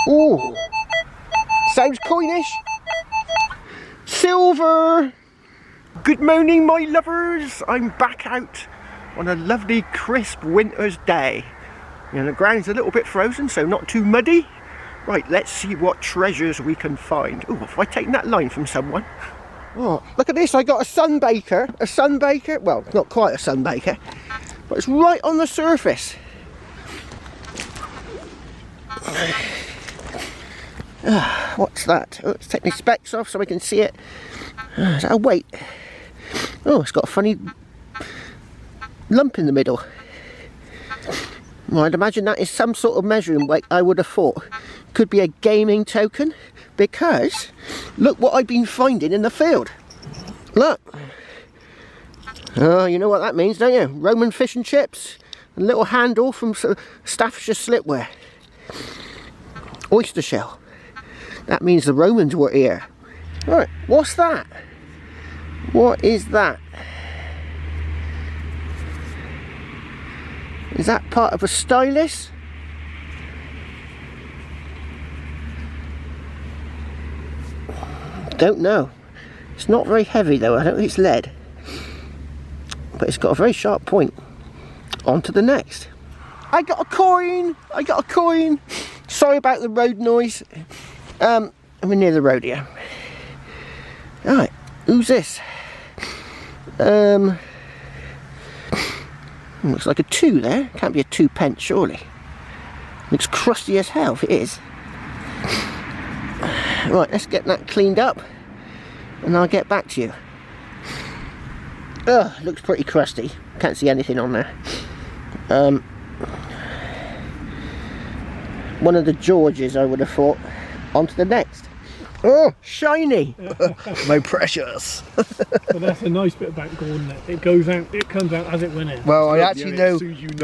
Oh, sounds coinish. Silver. Good morning, my lovers. I'm back out on a lovely crisp winter's day. And the ground's a little bit frozen, so not too muddy. Right, let's see what treasures we can find. Oh, have I taken that line from someone? Oh, look at this, I got a sunbaker. A sunbaker, well, not quite a sunbaker, but it's right on the surface. What's that? Oh, let's take my specs off so I can see it. Is that a weight? Oh, it's got a funny lump in the middle. Well, I'd imagine that is some sort of measuring weight, I would have thought. Could be a gaming token, because look what I've been finding in the field. Look. Oh, you know what that means, don't you? Roman fish and chips. A little handle from Staffordshire slipware. Oyster shell. That means the Romans were here. Right, what's that? What is that? Is that part of a stylus? Don't know. It's not very heavy though. I don't think it's lead. But it's got a very sharp point. On to the next. I got a coin! I got a coin! Sorry about the road noise. I'm near the road here. Alright, who's this? Looks like a 2 there. Can't be a 2 pence, surely. Looks crusty as hell if it is. Right, let's get that cleaned up and I'll get back to you. Ugh, looks pretty crusty. Can't see anything on there. One of the Georges, I would have thought. On to the next. Oh, shiny! My precious. But that's a nice bit about Gordon. It goes out, it comes out as it went in. Well, I actually know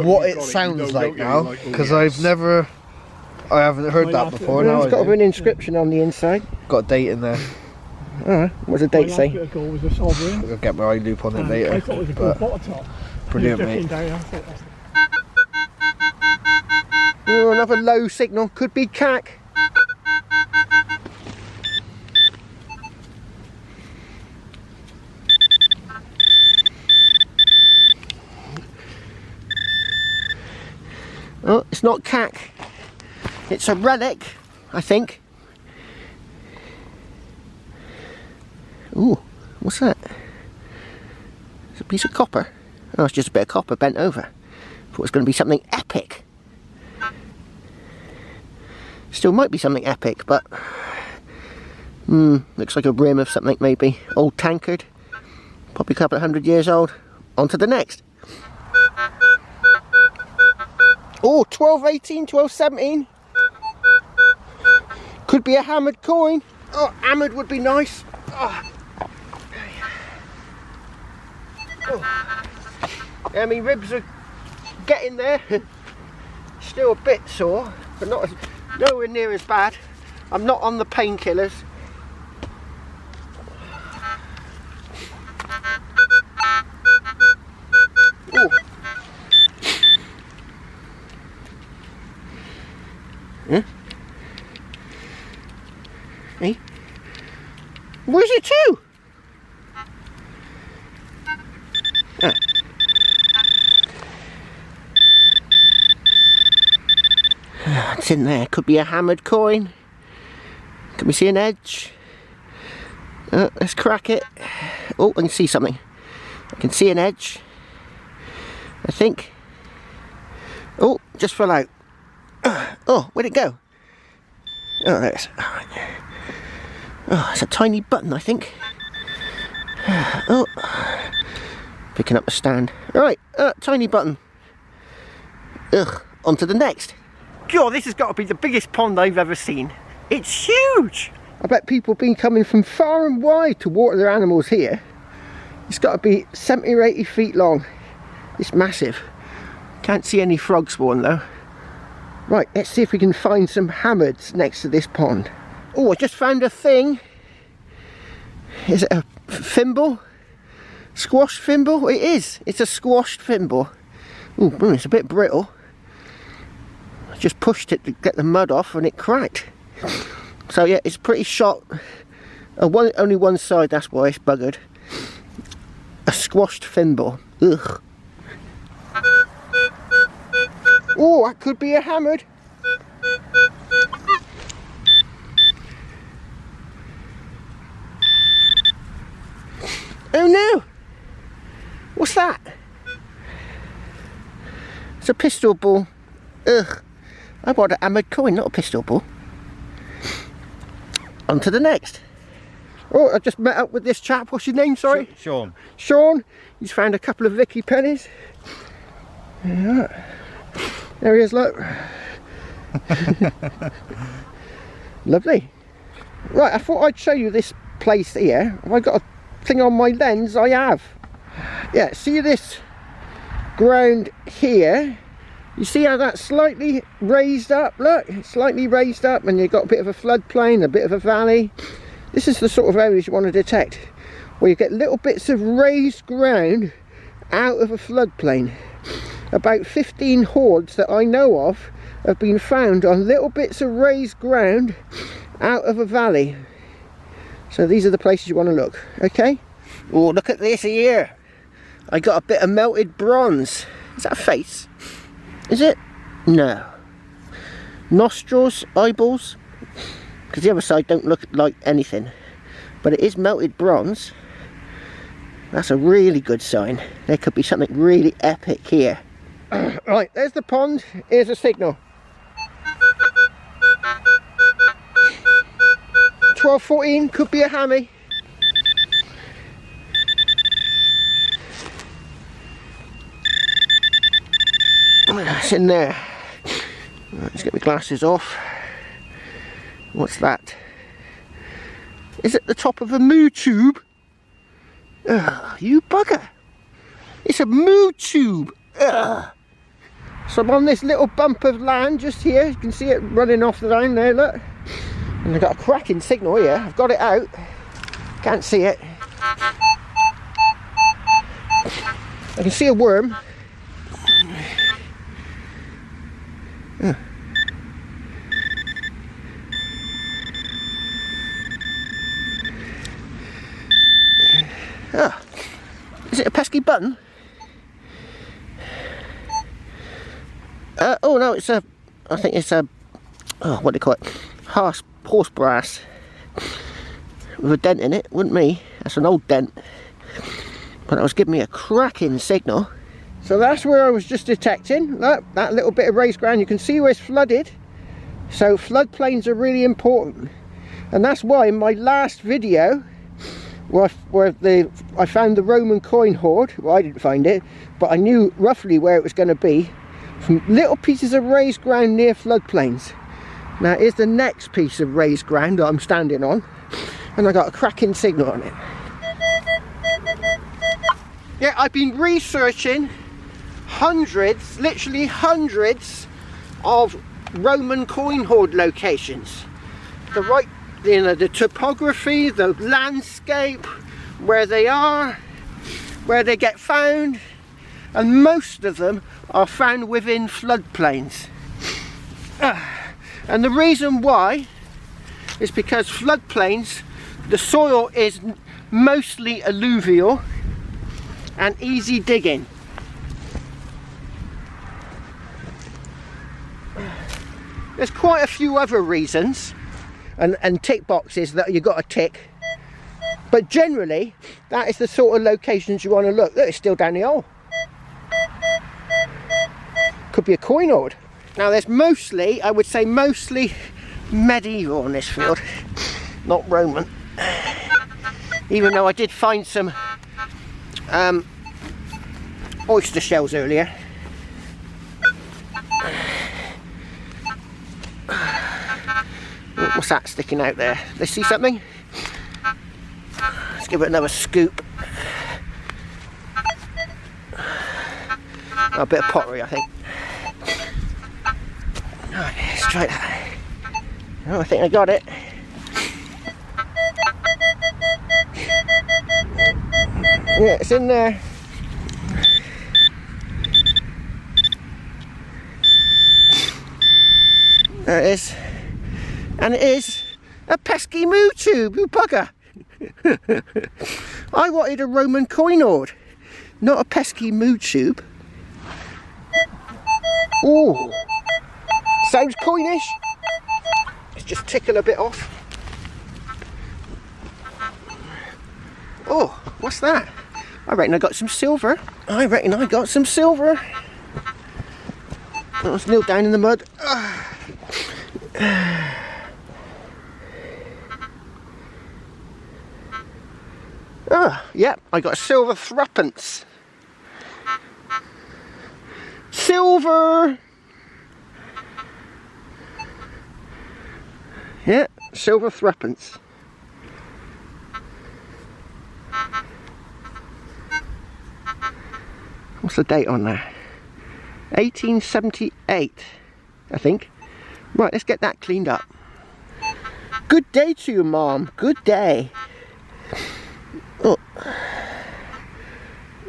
what it sounds like now, because I haven't heard that before. Well, it's got an inscription on the inside. Got a date in there. Alright, what does the date say? My last bit of gold was a sovereign. I'll get my eye loop on it later. I thought it was a good bottle top. Brilliant, mate. Oh, another low signal. Could be cack. Oh, it's not cack. It's a relic, I think. Ooh, what's that? It's a piece of copper. Oh, it's just a bit of copper bent over. Thought it was going to be something epic. Still might be something epic, but looks like a rim of something maybe. Old tankard. Probably a couple of 100 years old. On to the next. Oh, 1218, 1217. Could be a hammered coin. Oh, hammered would be nice. Oh. Oh. Yeah, my ribs are getting there. Still a bit sore, but nowhere near as bad. I'm not on the painkillers. Oh. Huh? Hey? Where's it to? Ah. It's in there. Could be a hammered coin. Can we see an edge? Let's crack it. Oh, I can see something. I can see an edge. I think. Oh, just fell out. Oh, where'd it go? Oh, there it is. Oh, it's a tiny button, I think. Oh, picking up the stand. Right, tiny button. Ugh, on to the next. God, this has got to be the biggest pond I've ever seen. It's huge! I bet people have been coming from far and wide to water their animals here. It's got to be 70 or 80 feet long. It's massive. Can't see any frog spawn though. Right, let's see if we can find some hammereds next to this pond. Oh, I just found a thing. Is it a thimble? Squash thimble? It is. It's a squashed thimble. Oh, it's a bit brittle. I just pushed it to get the mud off and it cracked. So yeah, it's pretty shot. Only one side, that's why it's buggered. A squashed thimble. Ugh. Oh, that could be a hammered. Oh no! What's that? It's a pistol ball. Ugh. I bought a hammered coin, not a pistol ball. On to the next. Oh, I just met up with this chap. What's your name, sorry? Sean. Sean. He's found a couple of Vicky pennies. Yeah. There he is, look. Lovely. Right, I thought I'd show you this place here. Have I got a thing on my lens? I have. Yeah, see this ground here? You see how that's slightly raised up? Look, it's slightly raised up, and you've got a bit of a floodplain, a bit of a valley. This is the sort of areas you want to detect, where you get little bits of raised ground out of a floodplain. About 15 hoards that I know of have been found on little bits of raised ground out of a valley. So these are the places you want to look, okay? Oh, look at this here. I got a bit of melted bronze. Is that a face? Is it? No. Nostrils, eyeballs, because the other side don't look like anything. But it is melted bronze. That's a really good sign. There could be something really epic here. Right, there's the pond. Here's a signal. 12:14, could be a hammy. It's in there. Right, let's get my glasses off. What's that? Is it the top of a moo tube? You bugger! It's a moo tube! So I'm on this little bump of land just here. You can see it running off the line there, look. And I've got a cracking signal here. I've got it out. Can't see it. I can see a worm. Is it a pesky button? Oh no, it's a, I think it's a, oh, what do you call it? Horse brass. With a dent in it, wouldn't me? That's an old dent. But that was giving me a cracking signal. So that's where I was just detecting. Look, that little bit of raised ground, you can see where it's flooded. So floodplains are really important. And that's why in my last video, where I found the Roman coin hoard, well, I didn't find it, but I knew roughly where it was going to be, from little pieces of raised ground near floodplains. Now here's the next piece of raised ground that I'm standing on, and I got a cracking signal on it. Yeah, I've been researching hundreds, literally hundreds of Roman coin hoard locations. The right, you know, the topography, the landscape, where they are, where they get found, and most of them are found within floodplains. And the reason why is because floodplains, the soil is mostly alluvial and easy digging. There's quite a few other reasons and tick boxes that you've got to tick, but generally that is the sort of locations you want to look. Look, it's still down the hole. Could be a coin hoard. Now there's mostly, I would say mostly medieval in this field, not Roman. Even though I did find some oyster shells earlier. What's that sticking out there? Let's see something. Let's give it another scoop. Oh, a bit of pottery, I think. Right, let's try that. Oh, I think I got it. Yeah, it's in there. There it is. And it is a pesky moo tube, you bugger. I wanted a Roman coin hoard, not a pesky moo tube. Ooh, sounds coinish. Let's just tickle a bit off. Oh, what's that? I reckon I got some silver. I reckon I got some silver. Let's kneel down in the mud. Yeah, I got a silver threepence. Silver! Yeah, silver threepence. What's the date on there? 1878, I think. Right, let's get that cleaned up. Good day to you, Mom. Good day. Oh.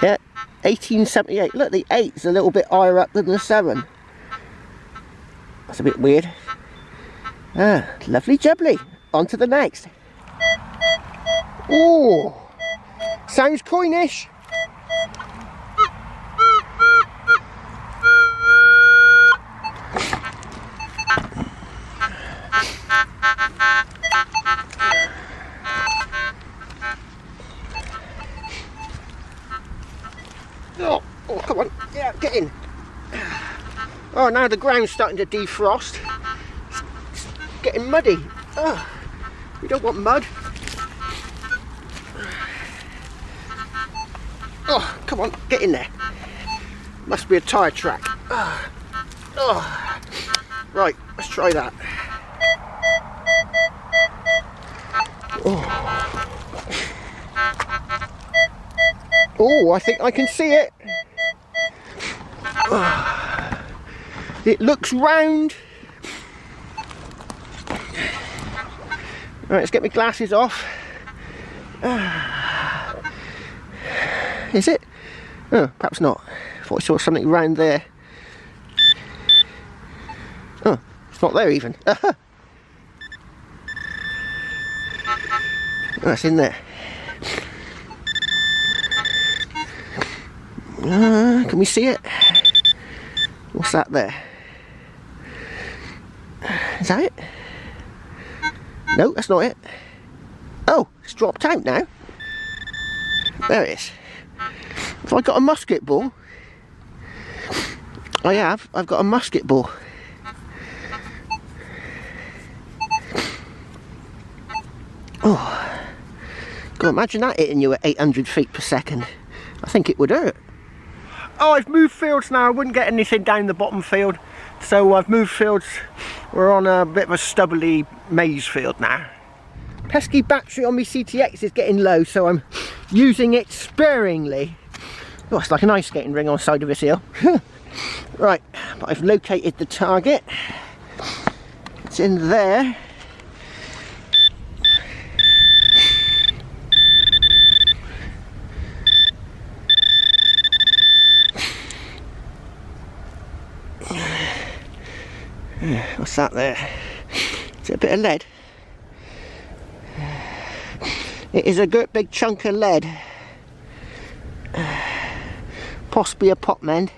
Yeah, 1878. Look, the 8's a little bit higher up than the 7. That's a bit weird. Ah, lovely jubbly. On to the next. Oh, sounds coinish. Oh, come on. Yeah, get in. Oh, now the ground's starting to defrost. It's getting muddy. Oh, we don't want mud. Oh, come on, get in there. Must be a tyre track. Oh. Right, let's try that. Oh, I think I can see it. It looks round. Right, let's get my glasses off. Is it? Oh, perhaps not. I thought I saw something round there. Oh, it's not there even. Oh, it's in there. Can we see it? What's that there? Is that it? No, that's not it. Oh, it's dropped out now. There it is. Have I got a musket ball? I have. I've got a musket ball. Oh, God, imagine that hitting you at 800 feet per second. I think it would hurt. Oh, I've moved fields now. I wouldn't get anything down the bottom field, so I've moved fields. We're on a bit of a stubbly maize field now. Pesky battery on my CTX is getting low, so I'm using it sparingly. Oh, it's like an ice skating ring on the side of this hill. Right, but I've located the target. It's in there. What's that there? Is it a bit of lead? It is a good big chunk of lead. Possibly a pot mend.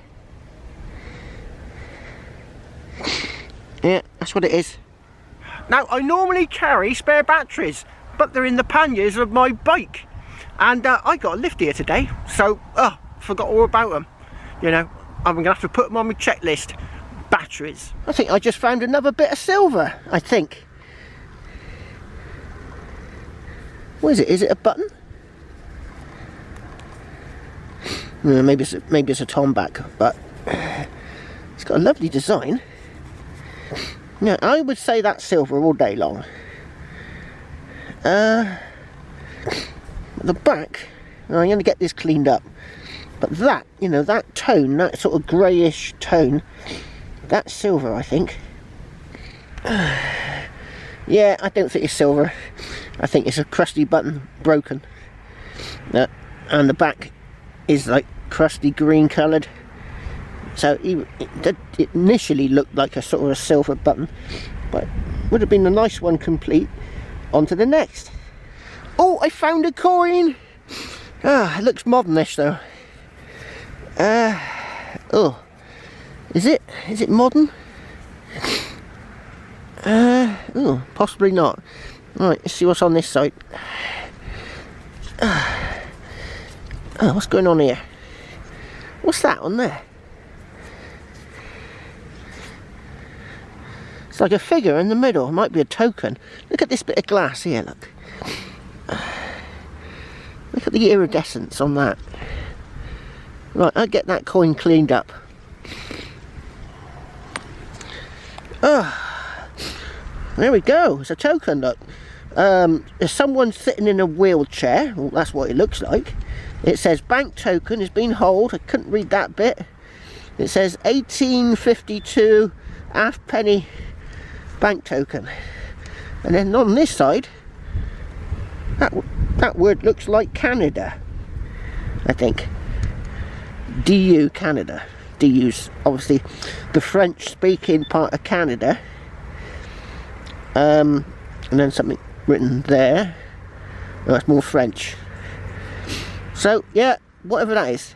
Yeah, that's what it is. Now, I normally carry spare batteries, but they're in the panniers of my bike. And I got a lift here today, so forgot all about them. You know, I'm going to have to put them on my checklist. Batteries. I think I just found another bit of silver, I think. What is it? Is it a button? Maybe it's a tomback, but it's got a lovely design. Yeah, I would say that's silver all day long. The back, I'm going to get this cleaned up, but that, you know, that tone, that sort of greyish tone, that's silver, I think. Yeah, I don't think it's silver. I think it's a crusty button, broken. And the back is like crusty green coloured. So it initially looked like a sort of a silver button, But would have been a nice one complete. On to the next. Oh, I found a coin! Ah, it looks modernish though. Oh, is it modern? Oh, possibly not. Right, let's see what's on this side. Oh, what's going on here? What's that on there? It's like a figure in the middle. It might be a token. Look at this bit of glass here, look. Look at the iridescence on that. Right, I'll get that coin cleaned up. There we go, it's a token, look. There's someone sitting in a wheelchair. Well, that's what it looks like. It says bank token has been held. I couldn't read that bit. It says 1852 halfpenny bank token. And then on this side, that word looks like Canada, I think. DU, Canada. DU's obviously the French speaking part of Canada. And then something written there. Oh, that's more French. So yeah, whatever that is.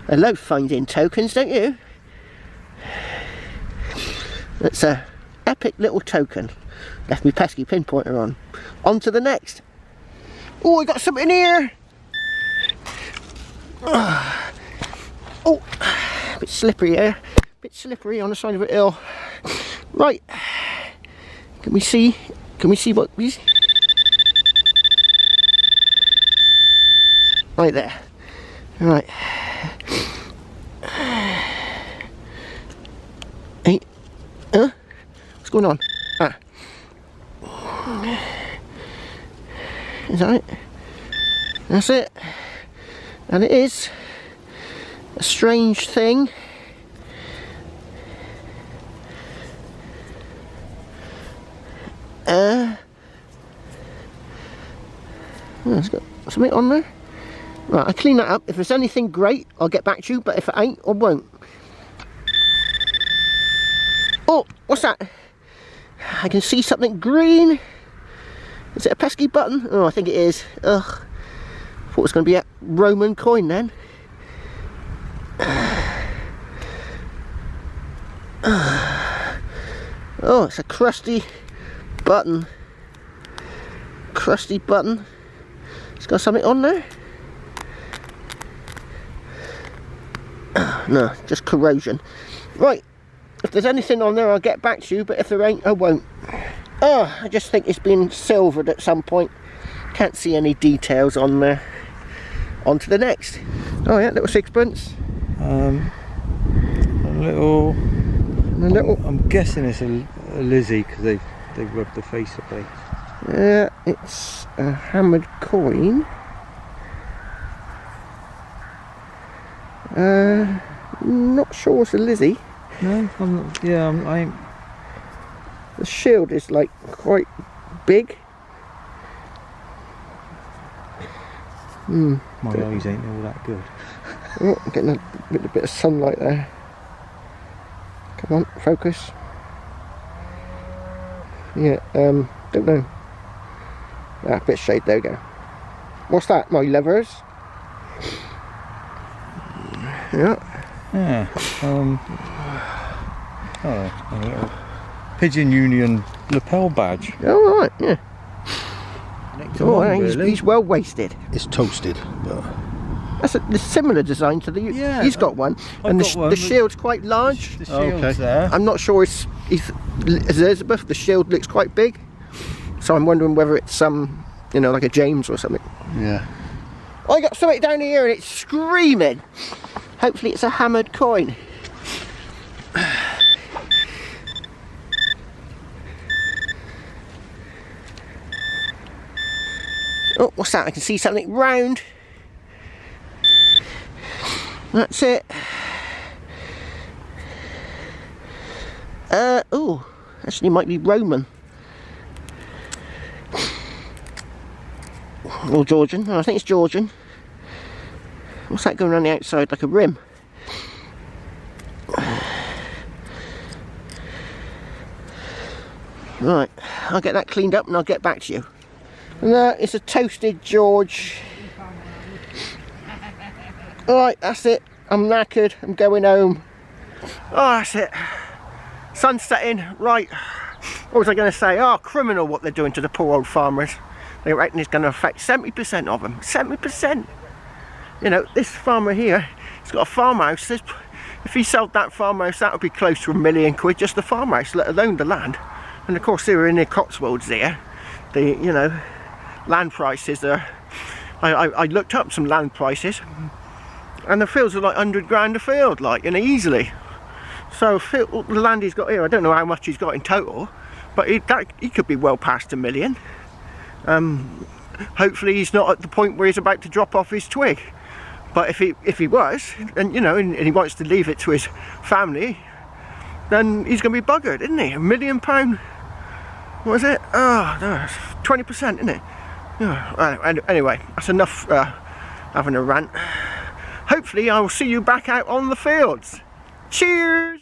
I love finding tokens, don't you? It's a epic little token. Left me pesky pinpointer on. On to the next. Oh, I got something here. Oh, a bit slippery here. A bit slippery on the side of a hill. Right. Can we see? Can we see what we see? Right there. Right. Hey. What's going on? Ah. Is that it? That's it. And it is a strange thing. It's got something on there. Right, I'll clean that up. If there's anything great, I'll get back to you, but if it ain't, I won't. Oh, what's that? I can see something green. Is it a pesky button? Oh, I think it is. Ugh. Thought it was going to be a Roman coin then. Oh, it's a crusty button. Crusty button. It's got something on there. No, just corrosion. Right, if there's anything on there, I'll get back to you, but if there ain't, I won't. Oh, I just think it's been silvered at some point. Can't see any details on there. On to the next. Oh yeah, little sixpence. A little. I'm guessing it's a Lizzie because they rubbed the face up. Yeah, it's a hammered coin. Not sure it's a Lizzie. No, I'm not. Yeah, I ain't. The shield is like quite big. My eyes ain't all that good. Oh, I'm getting a bit of sunlight there. Come on, focus. Yeah, don't know. Ah, bit of shade, there we go. What's that, my lovers? Yeah. Yeah. A little Pigeon Union lapel badge. Oh, right, yeah. Oh, he's well wasted. It's toasted. But That's a similar design to the. Yeah, he's got one, and the shield's quite large. The shield's there. I'm not sure if Elizabeth. The shield looks quite big, so I'm wondering whether it's some, like a James or something. Yeah. I got something down here, and it's screaming. Hopefully, it's a hammered coin. Oh, what's that? I can see something round. That's it. Oh, actually might be Roman. Or Georgian. No, I think it's Georgian. What's that going around the outside like a rim? Right, I'll get that cleaned up and I'll get back to you. And it's a toasted George. Alright, that's it. I'm knackered. I'm going home. Oh, that's it. Sun's setting. Right. What was I going to say? Oh, criminal what they're doing to the poor old farmers. They reckon it's going to affect 70% of them. 70%. You know, this farmer here, he's got a farmhouse. If he sold that farmhouse, that would be close to £1 million quid, just the farmhouse, let alone the land. And of course, they were in the Cotswolds there. You know, land prices are. I looked up some land prices, and the fields are like 100 grand a field, like, you know, easily. So the land he's got here, I don't know how much he's got in total, but he could be well past £1 million. Hopefully he's not at the point where he's about to drop off his twig. But if he was, and you know, and he wants to leave it to his family, then he's going to be buggered, isn't he? £1 million. What is it? Oh, no, 20%, isn't it? Oh, anyway, that's enough having a rant. Hopefully I will see you back out on the fields. Cheers!